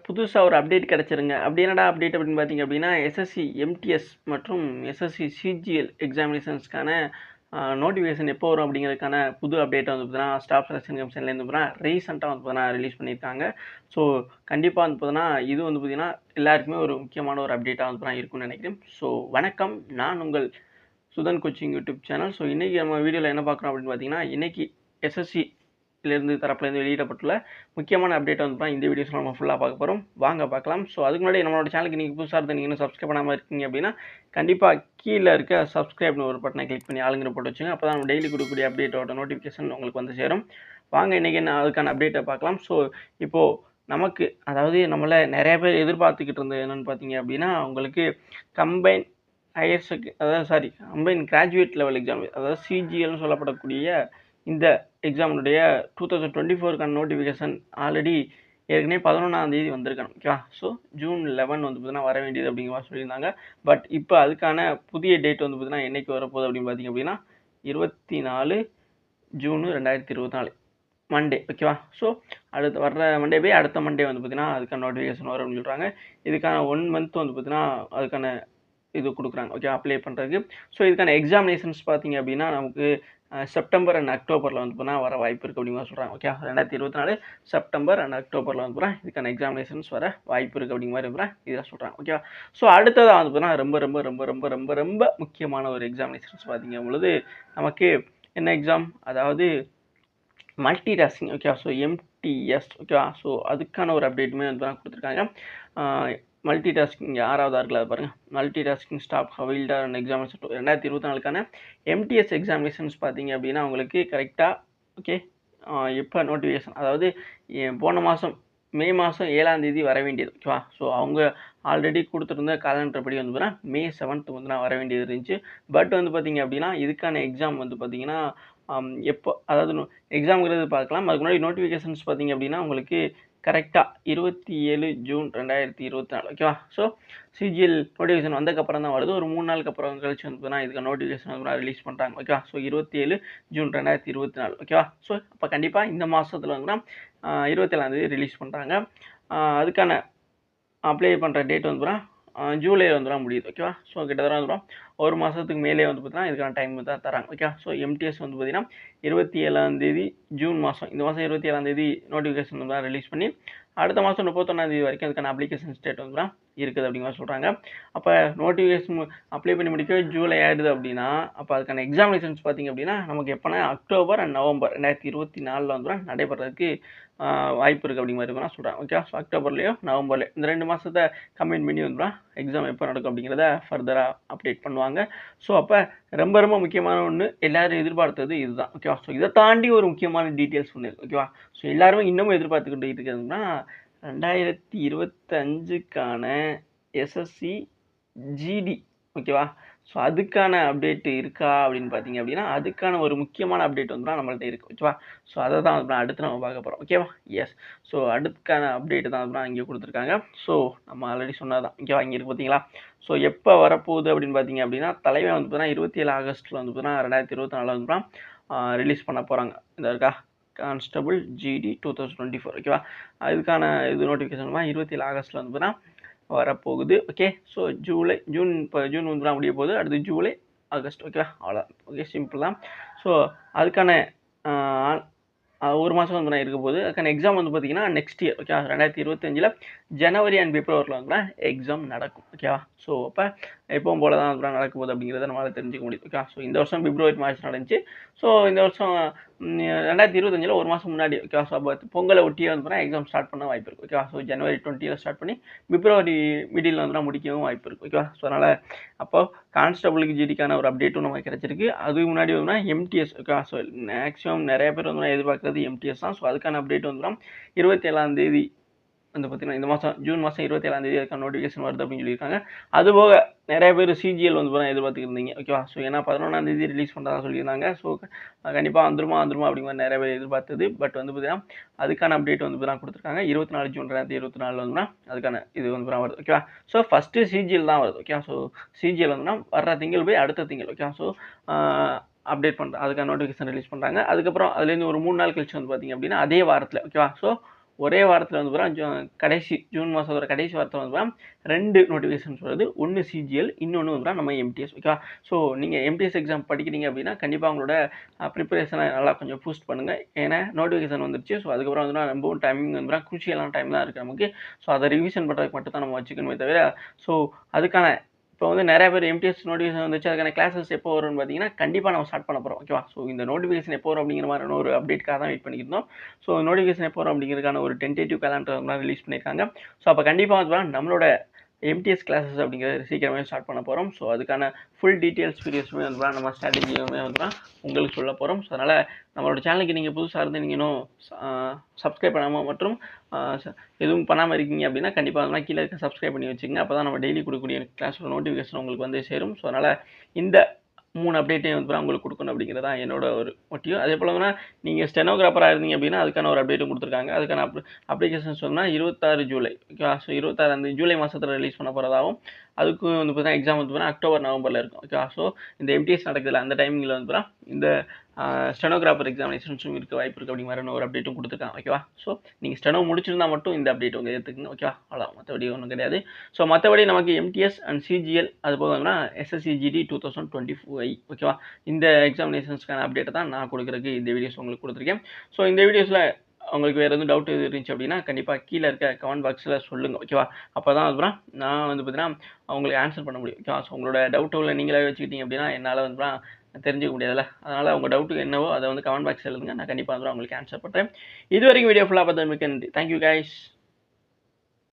புதுசா ஒரு அப்டேட் கிடைச்சிருங்க. அப்படி என்னடா அப்டேட் அப்படின்னு பார்த்தீங்க அப்படின்னா, எஸ்எஸ்சி எம்டிஎஸ் மற்றும் எஸ்எஸ்சி சிஜிஎல் எக்ஸாமினேஷன்ஸ்க்கான நோட்டிஃபிகேஷன் எப்போ வரும் அப்படிங்கிறதுக்கான புது அப்டேட் வந்து பார்த்தீங்கன்னா, ஸ்டாஃப் செலக்ஷன் கமிஷன்லேருந்து பார்த்தீங்கன்னா ரீசெண்டாக வந்து பார்த்தீங்கன்னா ரிலீஸ் பண்ணியிருக்காங்க. ஸோ கண்டிப்பாக வந்து பார்த்தீங்கன்னா, இது வந்து பார்த்தீங்கன்னா எல்லாருக்குமே ஒரு முக்கியமான ஒரு அப்டேட்டாக வந்து பார்த்தீங்கன்னா இருக்கும்னு நினைக்கிறேன். ஸோ வணக்கம், நான் உங்கள் Sudhan coaching YouTube channel. So இன்றைக்கி நம்ம வீடியோவில் என்ன பார்க்குறோம் அப்படின்னு பார்த்தீங்கன்னா, இன்றைக்கி எஸ்எஸ்சிலேருந்து தரப்புலேருந்து வெளியிடப்பட்டுள்ள முக்கியமான அப்டேட் வந்து இந்த வீடியோஸில் நம்ம ஃபுல்லாக பார்க்க போகிறோம். வாங்க பார்க்கலாம். ஸோ அதுக்கு முன்னாடி நம்மளோட சேனலுக்கு நீங்கள் புதுசாக இருந்தால் நீங்கள் இன்னும் சப்ஸ்கிரைப் பண்ணாமல் இருக்கீங்க அப்படின்னா கண்டிப்பாக கீழே இருக்க சப்ஸ்கிரைப்னு ஒரு பட்டனை கிளிக் பண்ணி ஆளுங்கிற போட்டு வச்சுங்க. அப்போ தான் நம்ம டெய்லி கொடுக்கக்கூடிய அப்டேட்டோட நோட்டிஃபிகேஷன் உங்களுக்கு வந்து சேரும். வாங்க இன்றைக்கி என்ன அதுக்கான அப்டேட்டை பார்க்கலாம். ஸோ இப்போது நமக்கு அதாவது நம்மளை நிறைய பேர் எதிர்பார்த்துக்கிட்டு இருந்தது என்னென்னு பார்த்தீங்க அப்படின்னா, உங்களுக்கு combine combine graduate level exam, அதாவது சிஜிஎல்னு சொல்லப்படக்கூடிய இந்த எக்ஸாமுடைய 2024க்கான நோட்டிஃபிகேஷன் ஆல்ரெடி ஏற்கனவே 11ஆம் தேதி வந்திருக்காங்க. ஓகேவா? ஸோ ஜூன் 11 வந்து பார்த்தீங்கன்னா வர வேண்டியது அப்படிங்கிற மாதிரி சொல்லியிருந்தாங்க. பட் இப்போ அதுக்கான புதிய டேட் வந்து பார்த்தீங்கன்னா என்னைக்கு வரப்போகுது அப்படின்னு பார்த்தீங்க அப்படின்னா 24 ஜூன் 2024 மண்டே. ஓகேவா? ஸோ அடுத்து வர்ற மண்டே போய் அடுத்த மண்டே வந்து பார்த்தீங்கன்னா அதுக்கான நோட்டிஃபிகேஷன் வரும் அப்படின்னு சொல்கிறாங்க. இதுக்கான 1 மந்த் வந்து பார்த்தீங்கன்னா அதுக்கான இது கொடுக்குறாங்க. ஓகே, அப்ளை பண்ணுறதுக்கு. ஸோ இதுக்கான எக்ஸாமினேஷன்ஸ் பார்த்தீங்க அப்படின்னா நமக்கு செப்டம்பர் அண்ட் அக்டோபரில் வந்து பார்த்தீங்கன்னா வர வாய்ப்பு இருக்குது அப்படிங்கிற சொல்கிறாங்க. ஓகே, 2024 செப்டம்பர் அண்ட் அக்டோபரில் வந்து பார்த்தீங்கன்னா இதுக்கான எக்ஸாமினேஷன்ஸ் வர வாய்ப்பு இருக்குது அப்படிங்கிற மாதிரி வந்து இதில் சொல்கிறாங்க. ஓகேவா? ஸோ அடுத்ததாக வந்து பார்த்தீங்கன்னா ரொம்ப ரொம்ப ரொம்ப ரொம்ப ரொம்ப ரொம்ப முக்கியமான ஒரு எக்ஸாமினேஷன்ஸ் பார்த்தீங்க பொழுது நமக்கு என்ன எக்ஸாம், அதாவது மல்டி டாஸ்கிங். ஓகேவா? So MTS. ஓகேவா? ஸோ அதுக்கான ஒரு அப்டேட்டுமே வந்து தான் கொடுத்துருக்காங்க. மல்டி டாஸ்கிங் 6வதாக இருக்குல்ல, அது பாருங்கள். Multi tasking staff havildar and examination 2024க்கான எம்டிஎஸ் எக்ஸாமினேஷன்ஸ் பார்த்தீங்க அப்படின்னா உங்களுக்கு கரெக்டாக ஓகே எப்போ நோட்டிஃபிகேஷன், அதாவது போன மாதம் மே மாதம் 7ஆம் தேதி வர வேண்டியது. ஓகேவா? ஸோ அவங்க ஆல்ரெடி கொடுத்துருந்த காலண்டர் படி வந்து பார்த்தீங்கன்னா மே 7th வந்து நான் வர வேண்டியது இருந்துச்சு. பட் வந்து பார்த்தீங்க அப்படின்னா இதுக்கான எக்ஸாம் வந்து பார்த்தீங்கன்னா எப்போ, அதாவது எக்ஸாம்ங்கிறது பார்க்கலாம். அதுக்கு முன்னாடி நோட்டிஃபிகேஷன்ஸ் பார்த்தீங்க அப்படின்னா உங்களுக்கு கரெக்டாக 27 ஜூன் 2024. ஓகேவா? ஸோ சிஜிஎல் நோட்டிஃபிகேஷன் வந்ததுக்கப்புறம் தான் வருது. ஒரு 3 நாளுக்கு அப்புறம் கழிச்சு வந்து பார்த்தீங்கன்னா இதுக்கு நோட்டிஃபிகேஷன் வந்து ரிலீஸ் பண்ணுறாங்க. ஓகேவா? So 27 June 2024. ஓகேவா? ஸோ அப்போ கண்டிப்பாக இந்த மாதத்தில் வந்து 27ஆம் தேதி ரிலீஸ் பண்ணுறாங்க. அதுக்கான அப்ளை பண்ணுற டேட் வந்து ஜூலை வந்து முடியுது. ஓகேவா? ஸோ கிட்டத்தட்ட வந்து ஒரு மாதத்துக்கு மேலே வந்து பார்த்தீங்கன்னா இதுக்கான டைம் தான் தராங்க. ஓகே, ஸோ எம்டிஎஸ் வந்து பார்த்தீங்கன்னா 27ஆம் தேதி ஜூன் மாதம், இந்த மாதம் 27ஆம் தேதி நோட்டிஃபிகேஷன் வந்து ரிலீஸ் பண்ணி அடுத்த மாதம் 31ஆம் தேதி வரைக்கும் அதுக்கான அப்ளிகேஷன் ஸ்டேட் வந்து இருக்குது அப்படிங்கிற மாதிரி சொல்கிறாங்க. அப்போ நோட்டிஃபிகேஷன் அப்ளை பண்ணி முடிக்க ஜூலை ஆயிடுது அப்படின்னா அப்போ அதுக்கான எக்ஸாமினேஷன்ஸ் பார்த்திங்க அப்படின்னா நமக்கு எப்போனா அக்டோபர் அண்ட் நவம்பர் 2024 வந்து நடைபெறதுக்கு வாய்ப்பு இருக்குது அப்படிங்கிற மாதிரி தான் சொல்கிறாங்க. ஓகே, ஸோ அக்டோபர்லேயோ நவம்பர்லேயோ இந்த 2 மாதத்தை கம்பைன் பண்ணி வந்து எக்ஸாம் எப்போ நடக்கும் அப்படிங்கிறத ஃபர்தராக அப்டேட் பண்ணுவாங்க. ஸோ அப்போ ரொம்ப ரொம்ப முக்கியமான ஒன்று, எல்லோரும் எதிர்பார்த்தது இதுதான். ஓகேவா? ஸோ இதை தாண்டி ஒரு முக்கியமான டீட்டெயில்ஸ் ஒன்று. ஓகேவா? ஸோ எல்லாருமே இன்னமும் எதிர்பார்த்துக்கிட்டு இருக்கிறதுனா 2025க்கான எஸ்எஸ்சி ஜிடி. ஓகேவா? ஸோ அதுக்கான அப்டேட் இருக்கா அப்படின்னு பார்த்தீங்க அப்படின்னா அதுக்கான ஒரு முக்கியமான அப்டேட் வந்து தான் நம்மள்ட்ட இருக்குது. ஓகேவா? ஸோ அதை தான் அடுத்து நம்ம பார்க்க போகிறோம். ஓகேவா? எஸ். ஸோ அடுத்துக்கான அப்டேட் தான் இங்கே கொடுத்துருக்காங்க. ஸோ நம்ம ஆல்ரெடி சொன்னதான். ஓகேவா? இங்கே இருக்குது பார்த்தீங்களா? ஸோ எப்போ வரப்போகுது அப்படின்னு பார்த்தீங்க அப்படின்னா தலைவன் வந்து பார்த்தீங்கன்னா 27 ஆகஸ்ட்டில் வந்து பார்த்தீங்கன்னா 2024 வந்து ரிலீஸ் பண்ண போகிறாங்க. இந்த இருக்கா கான்ஸ்டபிள் ஜிடி 2024. ஓகேவா? இதுக்கான இது நோட்டிஃபிகேஷன் 27 ஆகஸ்ட்டில் வந்து பார்த்தீங்கன்னா வரப்போகுது. ஓகே, ஸோ ஜூன் வந்து முடிய போகுது. அடுத்து ஜூலை ஆகஸ்ட். ஓகேவா? அவ்வளோதான். ஓகே, சிம்பிள் தான். ஸோ அதுக்கான ஒரு மாதம் வந்து இருக்க போகுது. அதுக்கான எக்ஸாம் வந்து பார்த்தீங்கன்னா next year. Okay, 2025 January and பிப்ரவரியில் வந்து எக்ஸாம் நடக்கும். ஓகேவா? ஸோ அப்போ எப்பவும் போல தான் நடக்க போகுது அப்படிங்கிறத நம்மளால் தெரிஞ்சுக்க முடியும். ஓகே, ஸோ இந்த வருஷம் பிப்ரவரி மார்ச் நடந்துச்சு. ஸோ இந்த வருஷம் 2025 ஒரு மாதம் முன்னாடி. ஓகேவா? ஸோ அப்போ பொங்கலை ஒட்டியே வந்து எக்ஸாம் ஸ்டார்ட் பண்ண வாய்ப்பு இருக்குது. ஓகேவா? ஸோ ஜனவரி 20 ஸ்டார்ட் பண்ணி பிப்ரவரி மிடில் வந்து முடிக்கவும் வாய்ப்பு இருக்குது. ஓகேவா? ஸோ அதனால் அப்போ கான்ஸ்டபிளுக்கு ஜிடிக்கான ஒரு அப்டேட்டும் நமக்கு கிடச்சிருக்கு. அதுக்கு முன்னாடி வந்து எம்டிஎஸ். ஓகேவா? ஸோ மேக்ஸிமம் நிறைய பேர் வந்து எதிர்பார்க்குறது எம்டிஎஸ் தான். ஸோ அதுக்கான அப்டேட் வந்து 27ஆம் தேதி வந்து பார்த்தீங்கன்னா இந்த மாதம் ஜூன் மாதம் 27ஆம் தேதி அதுக்கான நோட்டிஃபிகேஷன் வருது அப்படின்னு சொல்லியிருக்காங்க. அதுபோக நிறைய பேர் சிஜிஎல் வந்து எதிர்பார்த்துருந்தீங்க. ஓகேவா? ஸோ ஏன்னா 11ஆம் தேதி ரிலீஸ் பண்ணுறதா சொல்லியிருந்தாங்க. ஸோ கண்டிப்பாக வந்துருமா அப்படிங்கிற நிறைய பேர் எதிர்பார்த்தது. பட் வந்து பார்த்தீங்கன்னா அதுக்கான அப்டேட் வந்து தான் கொடுத்துருக்காங்க. 24 ஜூன் 2024 வந்துன்னா அதுக்கான இது வந்து வருது. ஓகேவா? ஸோ ஃபஸ்ட்டு சிஜிஎல் தான் வருது. ஓகேவா? ஸோ சிஜிஎல் வந்துன்னா வர்ற திங்கள் போய் அடுத்த திங்கள். ஓகேவா? ஸோ அப்டேட் பண்ணுறேன், அதுக்கான நோட்டிஃபிகேஷன் ரிலீஸ் பண்ணுறாங்க. அதுக்கப்புறம் அதுலேருந்து ஒரு 3 நாள் கழிச்சு வந்து பார்த்திங்க அப்படின்னா அதே வாரத்தில். ஓகேவா? ஸோ ஒரே வாரத்தில் வந்து பார்த்தீங்கன்னா கடைசி ஜூன் மாதத்தோட கடைசி வாரத்தில் வந்து பார்த்தீங்கன்னா 2 நோட்டிஃபிகேஷன்ஸ் வருது. ஒன்று சிஜிஎல், இன்னொன்று வந்து பார்த்தீங்கன்னா நம்ம எம்டிஎஸ். ஓகேவா? ஸோ நீங்கள் எம்டிஎஸ் எக்ஸாம் படிக்கிறீங்க அப்படின்னா கண்டிப்பாக உங்களோட ப்ரிப்பரேஷனை நல்லா கொஞ்சம் பூஸ்ட் பண்ணுங்கள். ஏன்னா நோட்டிஃபிகேஷன் வந்துருச்சு. ஸோ அதுக்கப்புறம் வந்து ரொம்பவும் டைமிங் வந்து குரூஷியலான டைம் தான் இருக்குது நமக்கு. ஸோ அதை ரிவிஷன் பண்ணுறதுக்கு மட்டும் தான் நம்ம வச்சுக்கணுமே தவிர, ஸோ அதுக்கான இப்போ வந்து நிறைய பேர் எம்டிஎஸ் நோட்டிஃபிகேஷன் வந்துச்சு, அதுக்கான கிளாஸஸ் எப்போ வரும்னு பார்த்தீங்கன்னா கண்டிப்பாக நம்ம ஸ்டார்ட் பண்ண போகிறோம். ஓகேவா? ஸோ இந்த நோட்டிஃபிகேஷன் எப்போ வரும் அப்படிங்கிற மாதிரியான ஒரு அப்டேட்காக தான் வெயிட் பண்ணியிருந்தோம். ஸோ நோட்டிஃபிகேஷன் எப்போ வரும் அப்படிங்கிறதுக்கான ஒரு டென்டேட்டிவ் கேலண்டர் ரிலீஸ் பண்ணியிருக்காங்க. ஸோ அப்போ கண்டிப்பாக வந்து நம்மளோட எம்டிஎஸ் கிளாஸஸ் அப்படிங்கிறது சீக்கிரமே ஸ்டார்ட் பண்ண போகிறோம். ஸோ அதுக்கான ஃபுல் டீட்டெயில்ஸ் வீடியோஸுமே வந்து நம்ம ஸ்ட்ராட்டஜியுமே வந்து உங்களுக்கு சொல்ல போகிறோம். ஸோ அதனால் நம்மளோட சேனலுக்கு நீங்கள் புதுசாக இருந்து நீங்கள் இன்னும் சப்ஸ்கிரைப் பண்ணாமல் மற்றும் எதுவும் பண்ணாமல் இருக்கீங்க அப்படின்னா கண்டிப்பாக வந்து கீழே இருக்க சப்ஸ்கிரைப் பண்ணி வச்சுக்கோங்க. அப்போ தான் நம்ம டெய்லி கொடுக்கக்கூடிய கிளாஸோட நோட்டிஃபிகேஷன் உங்களுக்கு வந்து சேரும். ஸோ அதனால் இந்த 3 அப்டேட்டையும் வந்து உங்களுக்கு கொடுக்கணும் அப்படிங்கிறது தான் என்னோட ஒரு மோட்டிவ். அதே போல் வந்து நீங்கள் ஸ்டெனோகிராஃபராக இருந்தீங்க அப்படின்னா அதுக்கான ஒரு அப்டேட்டும் கொடுத்துருக்காங்க. அதுக்கான அப்ளிகேஷன் சொன்னால் 26 ஜூலை. ஓகேவா? ஸோ 26 அந்த ஜூலை மாதத்தில் ரிலீஸ் பண்ண போகிறதாகவும், அதுக்கும் வந்து பார்த்தீங்கன்னா எக்ஸாம் வந்து பார்த்தீங்கன்னா அக்டோபர் நவம்பரில் இருக்கும். ஓகேவா? ஸோ இந்த எம்டிஎஸ் நடக்குதுல அந்த டைமிங்கில் வந்து பார்த்தீங்கன்னா இந்த ஸ்டெனோகிராஃபர் எக்ஸாமினேஷன்ஸும் இருக்க வாய்ப்பு இருக்குது அப்படிங்கிற மாதிரி ஒரு அப்டேட்டும் கொடுத்துருக்காங்க. ஓகேவா? ஸோ நீங்கள் ஸ்டெனோ முடிச்சிருந்தா மட்டும் இந்த அப்டேட் உங்கள் எடுத்துக்கணும். ஓகேவா? அவ்வளோ, மற்றபடி ஒன்றும் கிடையாது. ஸோ மற்றபடி நமக்கு எம்டிஎஸ் அண்ட் சிஜிஎல் அது போகனா எஸ்எஸ்சிஜிடி 2025. ஓகேவா? இந்த எக்ஸாமினேஷன்ஸ்க்கான அப்டேட்டை தான் நான் கொடுக்குறதுக்கு இந்த வீடியோஸ் உங்களுக்கு கொடுத்துருக்கேன். ஸோ இந்த வீடியோஸில் உங்களுக்கு வேறு எதுவும் டவுட் எது இருந்துச்சு அப்படின்னா கண்டிப்பாக கீழே இருக்க கமெண்ட் பாக்ஸில் சொல்லுங்கள். ஓகேவா? அப்போ தான் அதுக்கப்புறம் நான் வந்து பார்த்தீங்கன்னா உங்களுக்கு ஆன்சர் பண்ண முடியும். ஓகேவா? ஸோ உங்களோட டவுட்டுகளை நீங்களே வச்சுக்கிட்டீங்க அப்படின்னா என்னால் வந்து தெரிஞ்சுக்க முடியாதுல்ல. அதனால் உங்கள் டவுட்டுக்கு என்னவோ அதை வந்து கமெண்ட் பாக்ஸில் எழுதுங்க. நான் கண்டிப்பாக வந்து உங்களுக்கு ஆன்சர் பண்ணுறேன். இது வரைக்கும் வீடியோ ஃபுல்லாக பார்த்து மிக்க நன்றி. Thank you guys.